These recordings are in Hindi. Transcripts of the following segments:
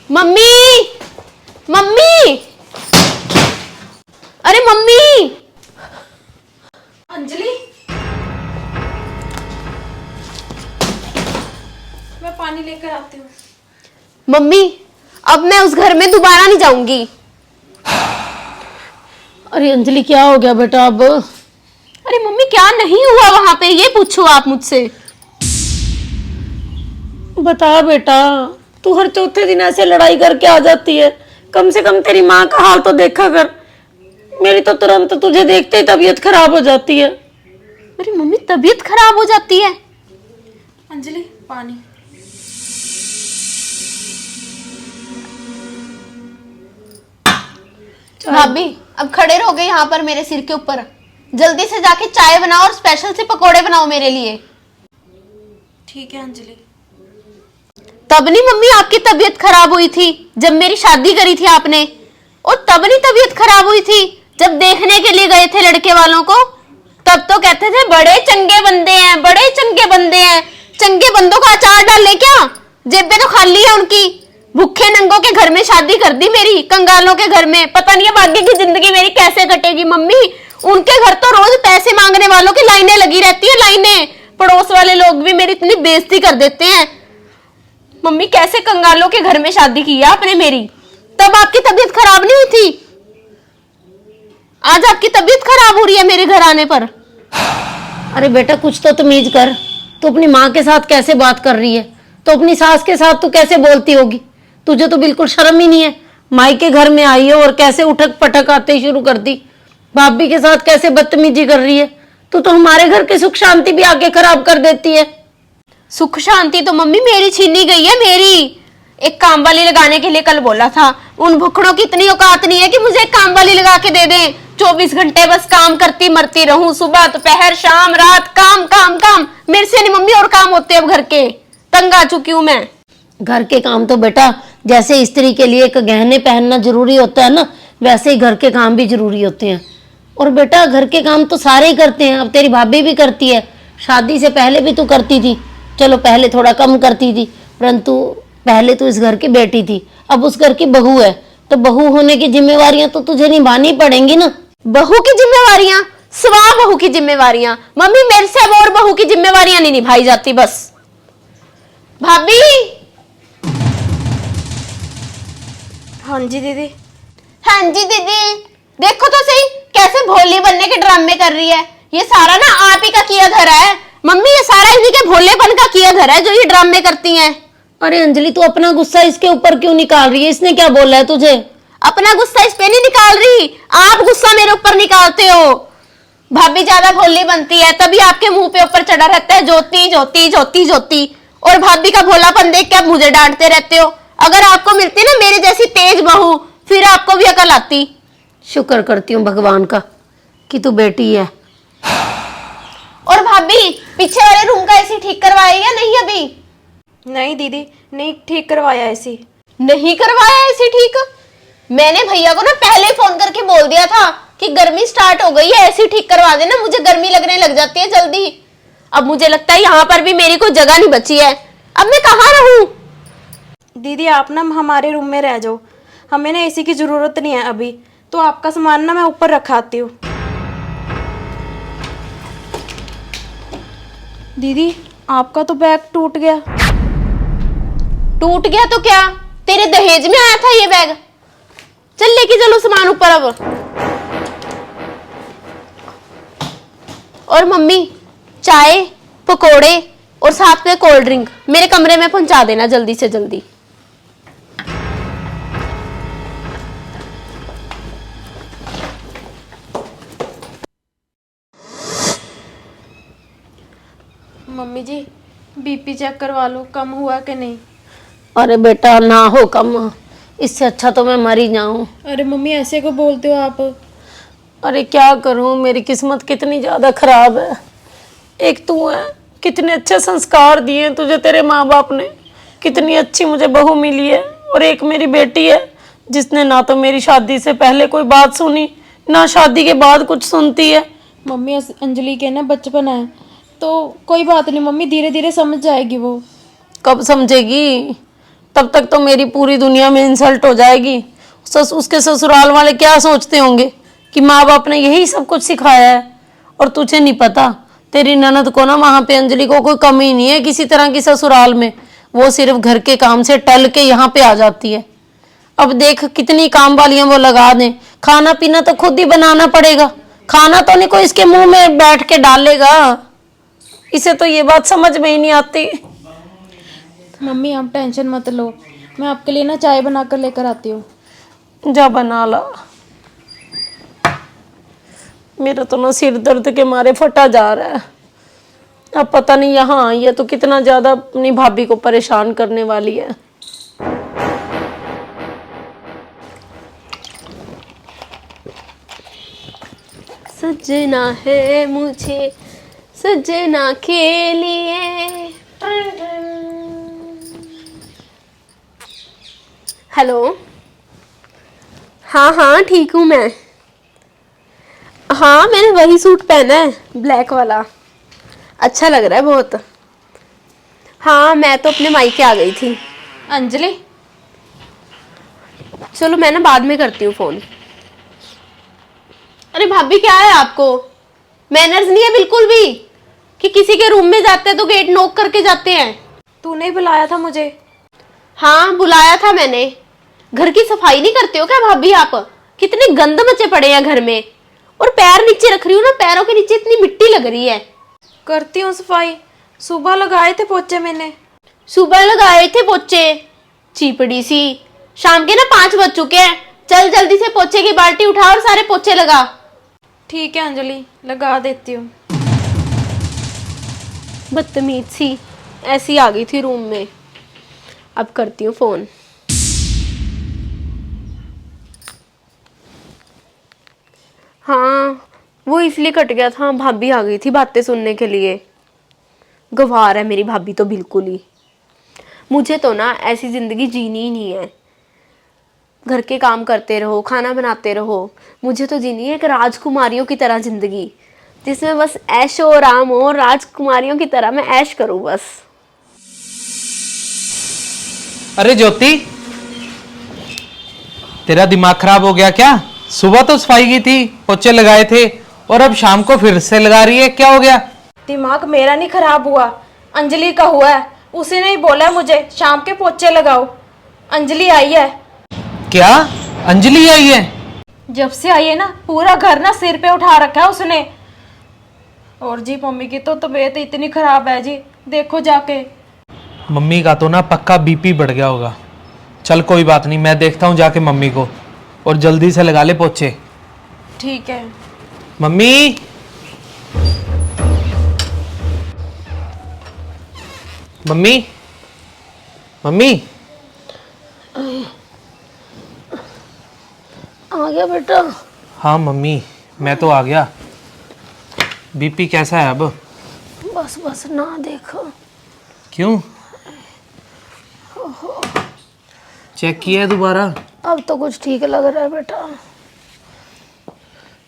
मम्मी, मम्मी, अरे मम्मी। अंजलि, मैं पानी लेकर आती हूँ। मम्मी, अब मैं उस घर में दोबारा नहीं जाऊंगी। अरे अंजलि क्या हो गया बेटा अब? अरे मम्मी क्या नहीं हुआ वहां पे, ये पूछो आप मुझसे। बता बेटा, तू हर चौथे दिन ऐसे लड़ाई करके आ जाती है। कम से कम तेरी माँ का हाल तो देखा कर। मेरी तो तुरंत तुझे देखते ही तबीयत खराब हो जाती है। मेरी मम्मी तबीयत खराब हो जाती है? अंजलि पानी। भाभी अब खड़े रहो गए यहाँ पर मेरे सिर के ऊपर। जल्दी से जाके चाय बनाओ और स्पेशल से पकोड़े बनाओ मेरे लिए। ठीक है अंजलि। तब नहीं मम्मी आपकी तबीयत खराब हुई थी जब मेरी शादी करी थी आपने? और तब नहीं तबीयत खराब हुई थी जब देखने के लिए गए थे लड़के वालों को? तब तो कहते थे बड़े चंगे बंदे हैं, बड़े चंगे बंदे हैं। चंगे बंदों का अचार डाल ले क्या? जेबें तो खाली है उनकी। भूखे नंगों के घर में शादी कर दी मेरी, कंगालों के घर में। पता नहीं अब आगे की जिंदगी मेरी कैसे कटेगी मम्मी। उनके घर तो रोज पैसे मांगने वालों की लाइनें लगी रहती है, लाइनें। पड़ोस वाले लोग भी मेरी इतनी बेइज्जती कर देते हैं। मम्मी कैसे कंगालों के घर में शादी की है आपने मेरी? तब आपकी तबीयत खराब नहीं हुई थी, आज आपकी तबीयत खराब हो रही है मेरे घर आने पर। अरे बेटा कुछ तो तमीज कर। तू अपनी माँ के साथ कैसे बात कर रही है? तो अपनी सास के साथ तू कैसे बोलती होगी? तुझे तो बिल्कुल शर्म ही नहीं है। माई के घर में आई है और कैसे उठक पटक आते ही शुरू कर दी। भाभी के साथ कैसे बदतमीजी कर रही है। तू तो हमारे घर की सुख शांति भी आके खराब कर देती है। सुख शांति तो मम्मी मेरी छीनी गई है मेरी। एक काम वाली लगाने के लिए कल बोला था। उन भुखड़ों की इतनी औकात नहीं है कि मुझे एक काम वाली लगा के दे दें। 24 घंटे बस काम करती मरती रहूं, सुबह दोपहर शाम रात काम काम काम। मेरे से नहीं मम्मी और काम होते अब घर के। तंग आ चुकी हूं मैं। घर के काम तो बेटा जैसे स्त्री के लिए एक गहने पहनना जरूरी होता है ना, वैसे ही घर के काम भी जरूरी होते हैं। और बेटा घर के काम तो सारे ही करते हैं। अब तेरी भाभी भी करती है, शादी से पहले भी तू करती थी। चलो पहले थोड़ा कम करती थी, परंतु पहले तो इस घर की बेटी थी, अब उस घर की बहू है। तो बहू होने की जिम्मेवारियां तो तुझे निभानी पड़ेंगी ना। बहू की जिम्मेवारियां? स्वा बहू की जिम्मेवारियां? मम्मी मेरे से अब और बहू की जिम्मेवारियां नहीं निभाई जाती बस। भाभी। हाँ जी दीदी। हाँ जी दीदी। देखो तो सही कैसे भोली बनने के ड्रामे कर रही है। ये सारा ना आप ही का किया धरा है मम्मी। ये सारा इन्हीं के भोलेपन का किया धरा है जो ये ड्रामे करती हैं। अरे अंजलि तू अपना गुस्सा इसके ऊपर क्यों निकाल रही है? इसने क्या बोला है तुझे? अपना गुस्सा इस पे नहीं निकाल रही, आप गुस्सा मेरे ऊपर निकालते हो। भाभी ज्यादा भोली बनती है तभी आपके मुंह पे ऊपर चढ़ा रहता है ज्योति ज्योति ज्योति ज्योति। और भाभी का भोलापन देख के आप मुझे डांटते रहते हो। अगर आपको मिलती ना मेरे जैसी तेज बहू फिर आपको भी अकल आती। शुक्र करती हूँ भगवान का कि तू बेटी है। और भाभी पीछे वाले रूम का एसी ठीक करवाया या नहीं अभी? नहीं दीदी, नहीं ठीक करवाया ऐसी। नहीं करवाया एसी ठीक? मैंने भैया को ना पहले फोन करके बोल दिया था कि गर्मी स्टार्ट हो गई है, एसी ठीक करवा देना, मुझे गर्मी लगने लग जाती है जल्दी। अब मुझे लगता है यहाँ पर भी मेरी कोई जगह नहीं बची है। अब मैं कहाँ रहूं? दीदी आप ना हमारे रूम में रह जाओ, हमें ना एसी की जरूरत नहीं है अभी। तो आपका सामान ना मैं ऊपर रखाती हूँ। दीदी आपका तो बैग टूट गया। टूट गया तो क्या, तेरे दहेज में आया था ये बैग। चल लेके चलो सामान ऊपर अब। और मम्मी चाय पकोड़े और साथ में कोल्ड ड्रिंक मेरे कमरे में पहुंचा देना जल्दी से जल्दी। मम्मी जी बीपी चेक करवा लो, कम हुआ कि नहीं। अरे बेटा ना हो कम, इससे अच्छा तो मैं मर ही जाऊं। अरे मम्मी ऐसे को बोलते हो आप। अरे क्या करूं, मेरी किस्मत कितनी ज्यादा खराब है। एक तू है, कितने अच्छे संस्कार दिए तुझे तेरे माँ बाप ने, कितनी अच्छी मुझे बहू मिली है। और एक मेरी बेटी है जिसने ना तो मेरी शादी से पहले कोई बात सुनी, ना शादी के बाद कुछ सुनती है। मम्मी अंजलि के ना बचपन है तो कोई बात नहीं मम्मी, धीरे धीरे समझ जाएगी वो। कब समझेगी? तब तक तो मेरी पूरी दुनिया में इंसल्ट हो जाएगी। उसके ससुराल वाले क्या सोचते होंगे कि माँ बाप ने यही सब कुछ सिखाया है। और तुझे नहीं पता, तेरी ननद को ना वहां पे अंजलि को कोई कमी नहीं है किसी तरह की ससुराल में। वो सिर्फ घर के काम से टल के यहाँ पे आ जाती है। अब देख कितनी काम वालियां वो लगा दें, खाना पीना तो खुद ही बनाना पड़ेगा। खाना तो नहीं कोई इसके मुंह में बैठ के डालेगा। इसे तो ये बात समझ में ही नहीं आती। मम्मी आप टेंशन मत लो, मैं आपके लिए ना चाय बना कर लेकर आती हूँ। जा बना ला। मेरा तो ना सिर दर्द के मारे फटा जा रहा है। अब पता नहीं यहाँ आई है तो कितना ज्यादा अपनी भाभी को परेशान करने वाली है। सजना है मुझे सजना के लिए। हेलो, हाँ हाँ ठीक हूँ मैं। हाँ मैंने वही सूट पहना है, ब्लैक वाला, अच्छा लग रहा है बहुत। हाँ मैं तो अपने मायके आ गई थी। अंजलि, चलो मैं ना बाद में करती हूँ फोन। अरे भाभी क्या है आपको, मैनर्स नहीं है बिल्कुल भी कि किसी के रूम में जाते हैं तो गेट नॉक करके जाते हैं। तूने ही बुलाया था मुझे। हाँ बुलाया था मैंने। घर की सफाई नहीं करते हो क्या भाभी आप? कितने गंद मचे पड़े हैं घर में। और पैर नीचे रख रही हूँ ना, पैरों के नीचे इतनी मिट्टी लग रही है। करती हूँ सफाई, सुबह लगाए थे पोचे मैंने। सुबह लगाए थे पोचे, चीपड़ी सी। शाम के ना 5 बज चुके हैं। चल जल्दी से पोचे की बाल्टी उठा और सारे पोचे लगा। ठीक है अंजलि, लगा देती हूँ। बदतमीज सी ऐसी आ गई थी रूम में। अब करती हूँ फोन। हाँ वो इसलिए कट गया था, भाभी आ गई थी बातें सुनने के लिए। गवार है मेरी भाभी तो बिल्कुल ही। मुझे तो ना ऐसी जिंदगी जीनी ही नहीं है। घर के काम करते रहो, खाना बनाते रहो। मुझे तो जीनी है एक राजकुमारियों की तरह जिंदगी, जिसमें बस ऐशो आराम हो। राजकुमारियों की तरह मैं ऐश करूं बस। अरे ज्योति, तेरा दिमाग खराब हो गया क्या? सुबह तो सफाई की थी, पोछे लगाए थे और अब शाम को फिर से लगा रही है, क्या हो गया? दिमाग मेरा नहीं खराब हुआ, अंजलि का हुआ है। उसी ने ही बोला है मुझे शाम के पोचे लगाओ। अंजलि आई है। क्या अंजलि आई है? जब से आई है ना पूरा घर ना सिर पे उठा रखा है उसने। और जी मम्मी की तो तबीयत इतनी खराब है जी, देखो जाके। मम्मी का तो ना पक्का बीपी बढ़ गया होगा। चल कोई बात नहीं, मैं देखता हूँ जाके मम्मी को, और जल्दी से लगा ले पोछे। ठीक है। Mummy, mummy, mummy. आ गया बेटा? हाँ मम्मी, मैं तो आ गया। बीपी कैसा है अब? बस बस ना देखो। क्यों? चेक किया है दोबारा? अब तो कुछ ठीक लग रहा है बेटा।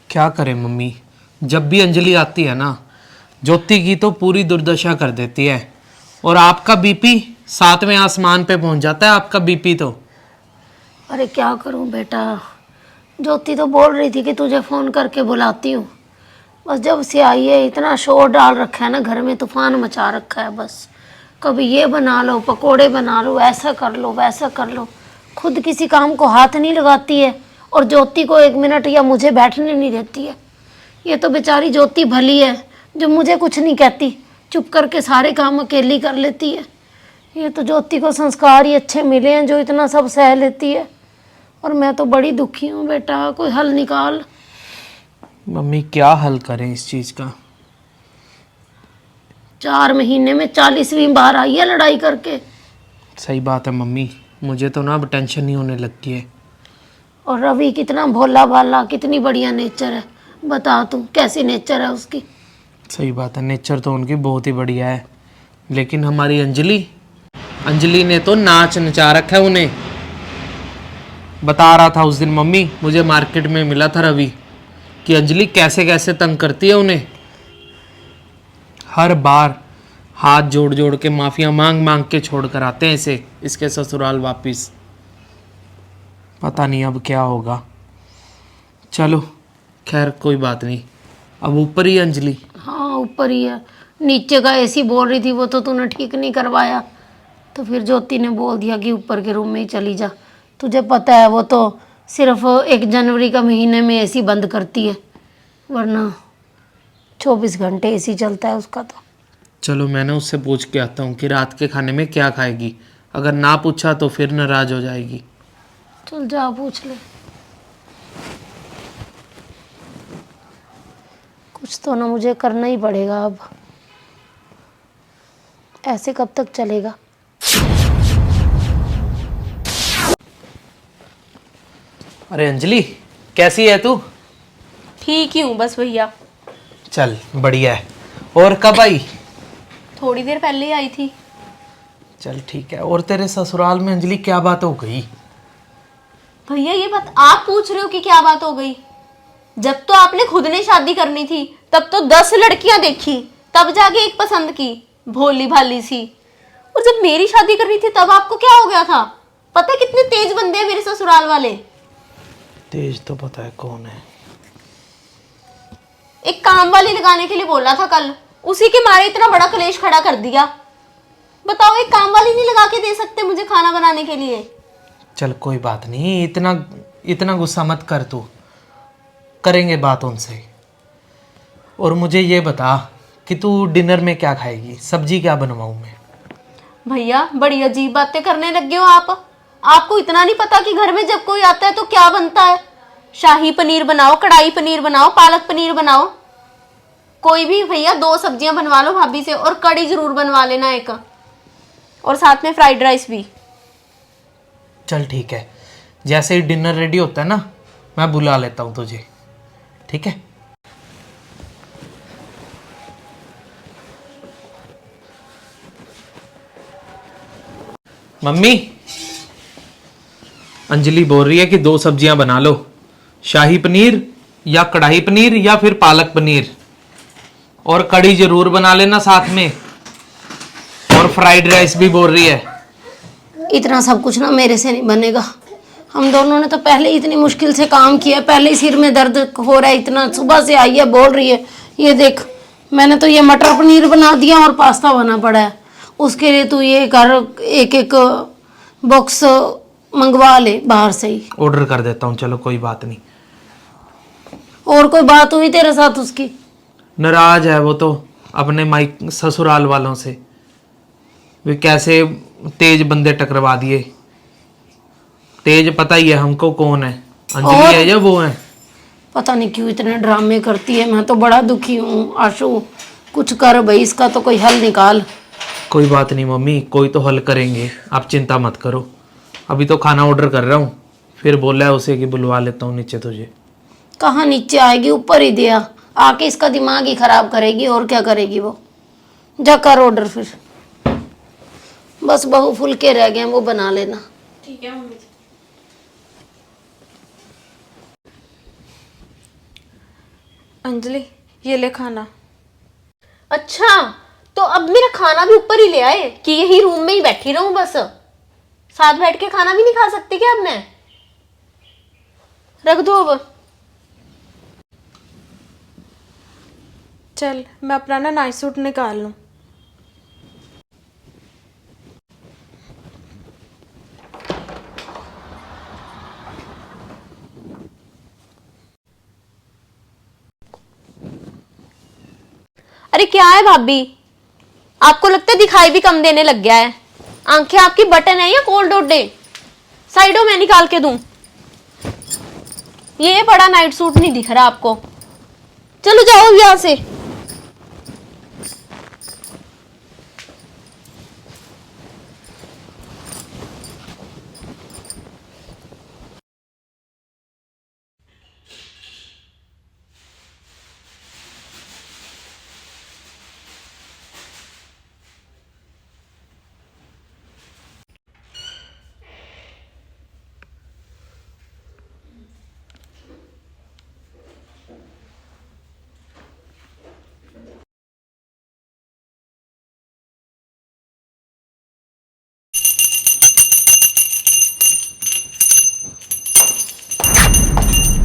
क्या करें मम्मी, जब भी अंजलि आती है ना, ज्योति की तो पूरी दुर्दशा कर देती है। और आपका बीपी 7वें आसमान पे पहुंच जाता है, आपका बीपी तो। अरे क्या करूं बेटा, ज्योति तो बोल रही थी कि तुझे फ़ोन करके बुलाती हूँ। बस जब से आई है इतना शोर डाल रखा है ना घर में, तूफान मचा रखा है। बस कभी ये बना लो, पकोड़े बना लो, ऐसा कर लो वैसा कर लो। खुद किसी काम को हाथ नहीं लगाती है और ज्योति को 1 मिनट या मुझे बैठने नहीं देती है। ये तो बेचारी ज्योति भली है जो मुझे कुछ नहीं कहती, चुप करके सारे काम अकेली कर लेती है। ये तो ज्योति को संस्कार ही अच्छे मिले हैं जो इतना सब सह लेती है। और मैं तो बड़ी दुखी हूँ बेटा, कोई हल निकाल। मम्मी क्या हल करें इस चीज का? 4 महीने में 40वीं बार आई है लड़ाई करके। सही बात है मम्मी, मुझे तो ना अब टेंशन ही होने लगती है। और रवि कितना भोला भाला, कितनी बढ़िया नेचर है। बता तू कैसी नेचर है उसकी। सही बात है, नेचर तो उनकी बहुत ही बढ़िया है। लेकिन हमारी अंजलि, अंजलि ने तो नाच नचा रखा है उन्हें। बता रहा था उस दिन मम्मी, मुझे मार्केट में मिला था रवि, कि अंजलि कैसे कैसे तंग करती है उन्हें। हाथ जोड़ जोड़ के माफिया मांग मांग के छोड़ कर आते हैं इसे, इसके ससुराल वापिस। पता नहीं अब क्या होगा। चलो खैर कोई बात नहीं। अब ऊपर ही अंजलि। हाँ ऊपर ही है। नीचे का एसी बोल रही थी वो तो तूने ठीक नहीं करवाया, तो फिर ज्योति ने बोल दिया कि ऊपर के रूम में ही चली जा। तुझे पता है वो तो सिर्फ 1 जनवरी का महीने में एसी बंद करती है, वरना 24 घंटे एसी चलता है उसका तो। चलो मैंने उससे पूछ के आता हूँ कि रात के खाने में क्या खाएगी। अगर ना पूछा तो फिर नाराज हो जाएगी। चल जा पूछ ले। कुछ तो ना मुझे करना ही पड़ेगा अब, ऐसे कब तक चलेगा। अरे अंजलि कैसी है तू? ठीक ही हूँ बस भैया। चल बढ़िया है। और कब आई? थोड़ी देर पहले ही आई थी। चल ठीक है। और तेरे ससुराल में अंजलि क्या बात हो गई? भैया ये बात आप पूछ रहे हो कि क्या बात हो गई? जब तो आपने खुद ने शादी करनी थी तब तो 10 लड़कियां देखी, तब जाके एक पसंद की, भोली भाली सी। और जब मेरी शादी करनी थी तब आपको क्या हो गया था? पता है कितने तेज बंदे हैं मेरे ससुराल वाले। तेज तो पता है कौन है। एक काम वाली लगाने के लिए बोला था कल, उसी के मारे इतना बड़ा कलेश खड़ा कर दिया। बताओ एक काम वाली नहीं लगा के दे सकते मुझे खाना बनाने के लिए? चल कोई बात नहीं, इतना इतना गुस्सा मत कर तू, करेंगे बात उनसे। और मुझे ये बता कि तू डिनर में क्या खाएगी, सब्जी क्या बनवाऊं मैं? भैया बड़ी अजीब बातें करने लग गए हो आप। आपको इतना नहीं पता कि घर में जब कोई आता है तो क्या बनता है? शाही पनीर बनाओ, कढ़ाई पनीर बनाओ, पालक पनीर बनाओ, कोई भी। भैया 2 सब्जियां बनवा लो भाभी से, और कढ़ी जरूर बनवा लेना एक, और साथ में फ्राइड राइस भी। चल ठीक है, जैसे ही डिनर रेडी होता है ना मैं बुला लेता हूँ तुझे, ठीक है? मम्मी अंजलि बोल रही है कि 2 सब्जियां बना लो, शाही पनीर या कढ़ाई पनीर या फिर पालक पनीर, और कढ़ी जरूर बना लेना साथ में, और फ्राइड राइस भी बोल रही है। इतना सब कुछ ना मेरे से नहीं बनेगा। हम दोनों ने तो पहले ही इतनी मुश्किल से काम किया, पहले ही सिर में दर्द हो रहा है इतना, सुबह से आई है बोल रही है। ये देख मैंने तो ये मटर पनीर बना दिया और पास्ता बना पड़ा है। उसके लिए तू ये कर, एक एक बॉक्स मंगवा ले बाहर से ही। ऑर्डर कर देता हूँ, चलो कोई बात नहीं। और कोई बात हुई तेरे साथ उसकी? नाराज है वो तो अपने माई ससुराल वालों से, वे कैसे तेज बंदे टकरवा दिए। तेज पता ही है हमको कौन है, अंजलि है या वो है। पता नहीं क्यों इतने ड्रामे करती है। मैं तो बड़ा दुखी हूँ आशु, कुछ कर भाई, इसका तो कोई हल निकाल। कोई बात नहीं मम्मी, कोई तो हल करेंगे, आप चिंता मत करो। अभी तो खाना ऑर्डर कर रहा हूँ, फिर बोला है उसे कि बुलवा लेता हूँ नीचे तुझे। कहाँ नीचे आएगी, ऊपर ही दिया, आके इसका दिमाग ही खराब करेगी, और क्या करेगी वो। जा कर ऑर्डर फिर, बस बहू फुलके रह गए वो बना लेना। ठीक है मम्मी। अंजलि ये ले खाना। अच्छा तो अब मेरा खाना भी ऊपर ही ले आए कि यही रूम में ही बैठी रहूं बस? साथ बैठ के खाना भी नहीं खा सकती क्या अब मैं? रख दो अब। चल मैं अपना ना नाइट सूट निकाल लूँ। अरे क्या है भाभी, आपको लगता है दिखाई भी कम देने लग गया है? आंखें आपकी बटन है या कोल्ड डोडे? साइडों में निकाल के दूं? ये बड़ा नाइट सूट नहीं दिख रहा आपको? चलो जाओ यहां से।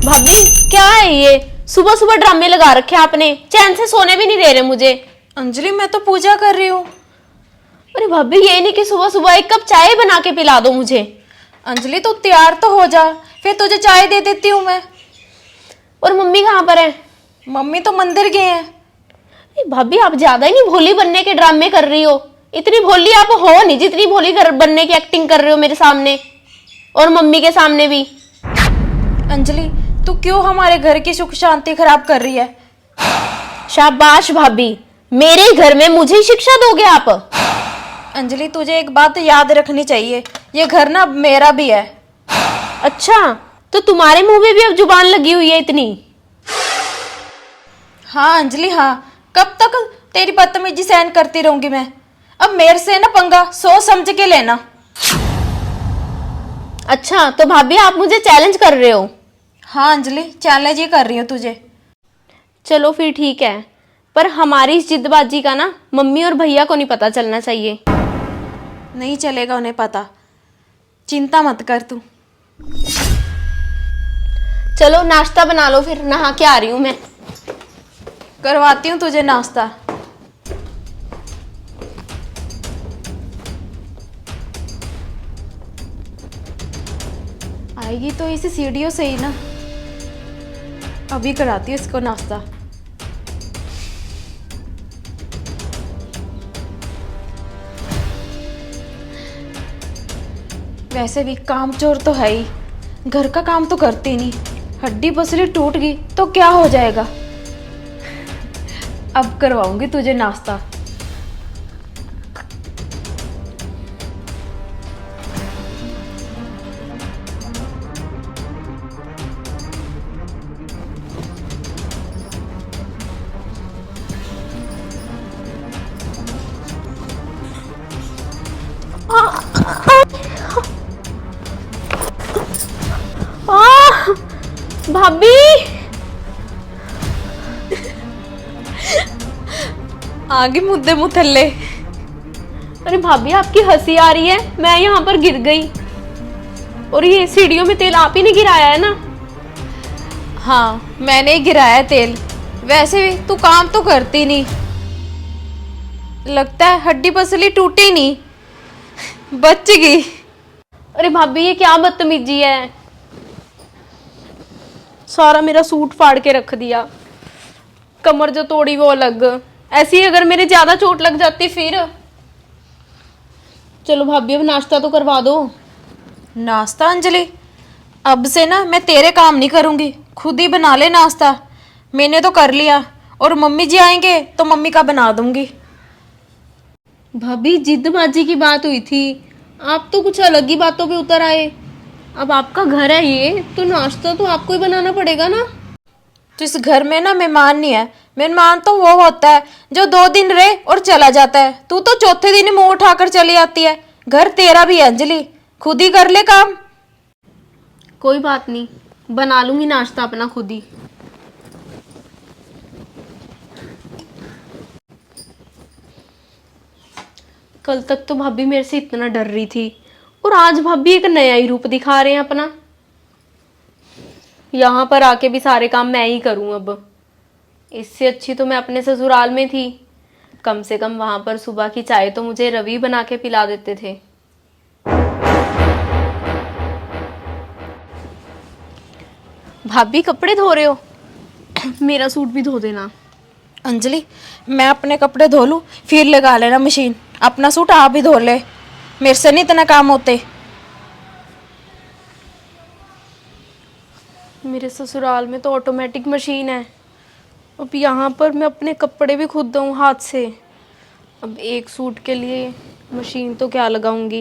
भाभी क्या है ये, सुबह सुबह ड्रामे लगा रखे आपने, चैन से सोने भी नहीं दे रहे मुझे। अंजलि मैं तो पूजा कर रही हूँ। अरे भाभी ये नहीं कि सुबह सुबह एक कप चाय बना के पिला दो मुझे। अंजलि तू तैयार तो हो जा, फिर तुझे चाय दे देती हूँ मैं। और मम्मी कहाँ पर है? मम्मी तो मंदिर गए हैं। भाभी आप ज्यादा ही नहीं भोली बनने के ड्रामे कर रही हो। इतनी भोली आप हो नहीं जितनी भोली बनने की एक्टिंग कर रहे हो मेरे सामने और मम्मी के सामने भी। अंजलि तू क्यों हमारे घर की सुख शांति खराब कर रही है? शाबाश भाभी, मेरे ही घर में मुझे ही शिक्षा दोगे आप? अंजलि तुझे एक बात याद रखनी चाहिए, ये घर ना मेरा भी है। अच्छा तो तुम्हारे मुंह में भी अब जुबान लगी हुई है इतनी? हाँ अंजलि हाँ, कब तक तेरी बदतमीजी सहन करती रहूंगी मैं? अब मेरे से ना पंगा सोच समझ के लेना। अच्छा तो भाभी आप मुझे चैलेंज कर रहे हो? हाँ अंजलि चैलेंज ही कर रही हूँ तुझे। चलो फिर ठीक है, पर हमारी इस जिद्दबाजी का ना मम्मी और भैया को नहीं पता चलना चाहिए। नहीं चलेगा उन्हें पता, चिंता मत कर तू। चलो नाश्ता बना लो, फिर नहा के आ रही हूँ मैं। करवाती हूँ तुझे नाश्ता। आएगी तो इसी सीढ़ियों से ही ना, अभी कराती हूँ इसको नाश्ता। वैसे भी काम चोर तो है ही, घर का काम तो करती नहीं। हड्डी पसली टूट गई तो क्या हो जाएगा? अब करवाऊंगी तुझे नाश्ता। भाभी आगे मुद्दे मुथल्ले। अरे भाभी आपकी हंसी आ रही है, मैं यहाँ पर गिर गई और ये सीढ़ियों में तेल आप ही ने गिराया है ना? हाँ मैंने ही गिराया तेल। वैसे भी तू काम तो करती नहीं, लगता है हड्डी पसली टूटी नहीं, बच गई। अरे भाभी ये क्या बदतमीजी है, सारा मेरा सूट फाड़ के रख दिया, कमर जो तोड़ी वो अलग। ऐसी अगर मेरे ज्यादा चोट लग जाती फिर। चलो भाभी अब नाश्ता तो करवा दो। नाश्ता अंजलि, अब से ना मैं तेरे काम नहीं करूंगी, खुद ही बना ले नाश्ता। मैंने तो कर लिया, और मम्मी जी आएंगे तो मम्मी का बना दूंगी। भाभी जिद्दबाजी की बात हुई थी, आप तो कुछ अलग ही बातों पे उतर आए। अब आपका घर है ये, तो नाश्ता तो आपको ही बनाना पड़ेगा ना। तो इस घर में ना मेहमान नहीं है, मेहमान तो वो होता है जो 2 दिन रहे और चला जाता है। तू तो चौथे दिन ही मुंह उठाकर चली आती है। घर तेरा भी है अंजलि, खुद ही कर ले काम। कोई बात नहीं, बना लूंगी नाश्ता अपना खुद ही। कल तक तो भाभी मेरे से इतना डर रही थी, और आज भाभी एक नया ही रूप दिखा रहे हैं अपना। यहाँ पर आके भी सारे काम मैं ही करूं अब। इससे अच्छी तो मैं अपने ससुराल में थी, कम से कम वहां पर सुबह की चाय तो मुझे रवि बना के पिला देते थे। भाभी कपड़े धो रहे हो? मेरा सूट भी धो देना। अंजलि मैं अपने कपड़े धो लूँ फिर लगा लेना मशीन, अपना सूट आप भी धो ले, मेरे से नहीं इतना काम होते। मेरे ससुराल में तो ऑटोमेटिक मशीन है, अब यहाँ पर मैं अपने कपड़े भी खुद धोऊं हाथ से। अब एक सूट के लिए मशीन तो क्या लगाऊंगी।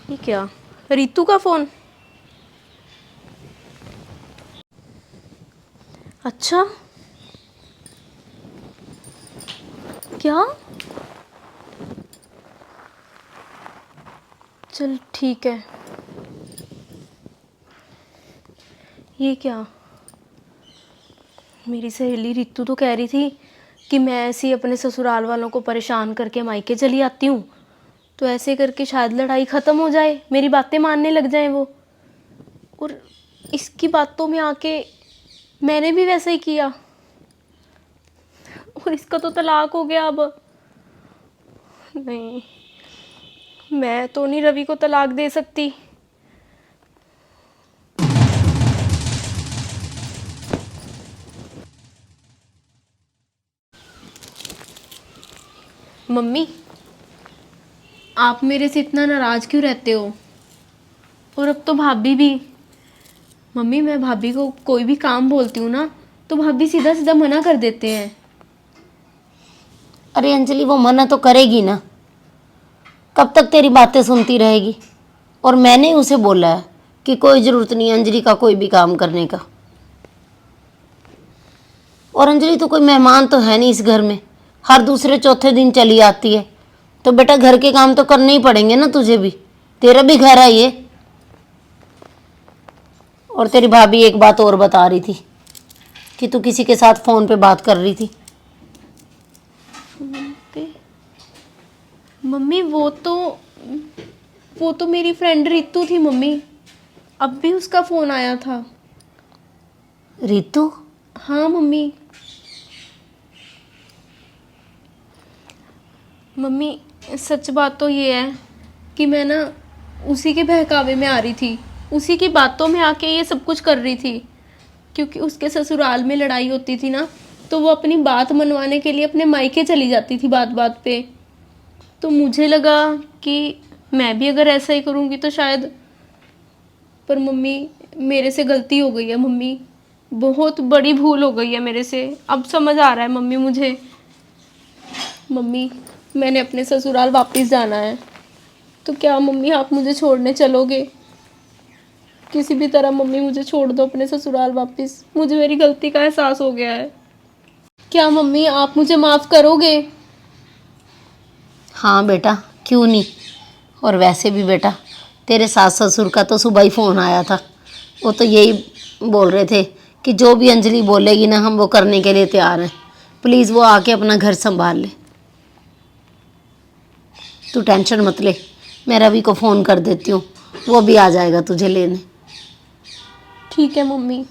ये क्या, रितु का फोन? अच्छा क्या, चल ठीक है। ये क्या, मेरी सहेली रितु तो कह रही थी कि मैं ऐसे ही अपने ससुराल वालों को परेशान करके मायके चली आती हूँ, तो ऐसे करके शायद लड़ाई ख़त्म हो जाए, मेरी बातें मानने लग जाएं वो। और इसकी बातों में आके मैंने भी वैसा ही किया और इसका तो तलाक हो गया। अब नहीं, मैं तो नहीं रवि को तलाक दे सकती। मम्मी, आप मेरे से इतना नाराज क्यों रहते हो? और अब तो भाभी भी। मम्मी, मैं भाभी को कोई भी काम बोलती हूँ ना तो भाभी सीधा सीधा मना कर देते हैं। अरे अंजलि, वो मना तो करेगी ना, कब तक तेरी बातें सुनती रहेगी? और मैंने उसे बोला है कि कोई ज़रूरत नहीं है अंजलि का कोई भी काम करने का। और अंजलि तो कोई मेहमान तो है नहीं इस घर में, हर दूसरे चौथे दिन चली आती है, तो बेटा घर के काम तो करने ही पड़ेंगे ना तुझे भी, तेरा भी घर है ये। और तेरी भाभी एक बात और बता रही थी कि तू किसी के साथ फ़ोन पे बात कर रही थी। मम्मी, वो तो मेरी फ्रेंड रितु थी मम्मी। अब भी उसका फ़ोन आया था। रितु? हाँ मम्मी। मम्मी, सच बात तो ये है कि मैं ना उसी के बहकावे में आ रही थी, उसी की बातों में आके ये सब कुछ कर रही थी। क्योंकि उसके ससुराल में लड़ाई होती थी ना, तो वो अपनी बात मनवाने के लिए अपने मायके चली जाती थी बात बात पे। तो मुझे लगा कि मैं भी अगर ऐसा ही करूँगी तो शायद, पर मम्मी मेरे से गलती हो गई है मम्मी, बहुत बड़ी भूल हो गई है मेरे से। अब समझ आ रहा है मम्मी मुझे। मम्मी, मैंने अपने ससुराल वापस जाना है, तो क्या मम्मी आप मुझे छोड़ने चलोगे? किसी भी तरह मम्मी मुझे छोड़ दो अपने ससुराल वापस। मुझे मेरी गलती का एहसास हो गया है। क्या मम्मी आप मुझे माफ़ करोगे? हाँ बेटा, क्यों नहीं। और वैसे भी बेटा, तेरे सास ससुर का तो सुबह ही फ़ोन आया था, वो तो यही बोल रहे थे कि जो भी अंजलि बोलेगी ना हम वो करने के लिए तैयार हैं, प्लीज़ वो आके अपना घर संभाल ले। तू टेंशन मत ले, मैं रवि को फ़ोन कर देती हूँ, वो भी आ जाएगा तुझे लेने। ठीक है मम्मी।